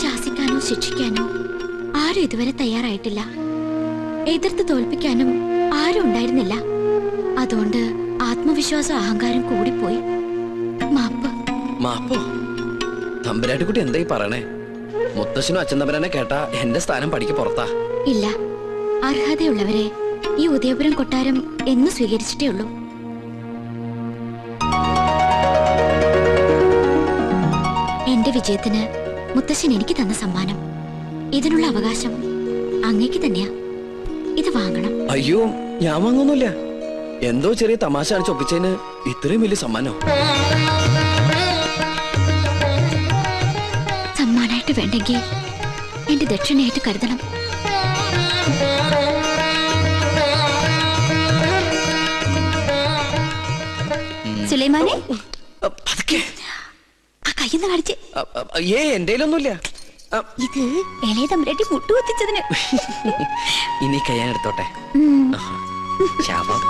ശാസിക്കാനോ ശിക്ഷിക്കാനോ ആരും ഇതുവരെ തയ്യാറായിട്ടില്ല. എതിർത്ത് തോൽപ്പിക്കാനും ആരും ഉണ്ടായിരുന്നില്ല. അതുകൊണ്ട് ആത്മവിശ്വാസം അഹങ്കാരം കൂടിപ്പോയി. മാപ്പ്. മാപ്പോ? തമ്പുരാട്ടിക്കുട്ടി എന്തായി പറയണേ? മുത്തശ്ശനും അച്ഛൻ തമ്പുരാനെ കേട്ടാ എന്റെ സ്ഥാനം പടിക്ക് പുറത്താ. ഇല്ല, അർഹതയുള്ളവരെ ഈ ഉദയപുരം കൊട്ടാരം എന്ന് സ്വീകരിച്ചിട്ടേ ഉള്ളൂ. എന്റെ വിജയത്തിന് മുത്തശ്ശൻ എനിക്ക് തന്ന സമ്മാനം, ഇതിനുള്ള അവകാശം അങ്ങേക്ക് തന്നെയാ. ഇത് വാങ്ങണം. അയ്യോ, ഞാൻ വാങ്ങൊന്നുമില്ല. എന്തോ ചെറിയ തമാശ കാണിച്ച് ഒപ്പിച്ചതിന് ഇത്രയും വലിയ സമ്മാനോ? സമ്മാനായിട്ട് വേണ്ടെങ്കിൽ എന്റെ ദക്ഷിണയായിട്ട് കരുതണം. സുലൈമാനെ, ആ കയ്യെന്ന് കാണിച്ച്. എന്റെയിലൊന്നുമില്ല. ഇത് ഇളയ തമ്പുരാട്ടി മുട്ടുകുത്തിച്ചതിന്. ഇനി കയ്യാൻ എടുത്തോട്ടെ. ശാപം.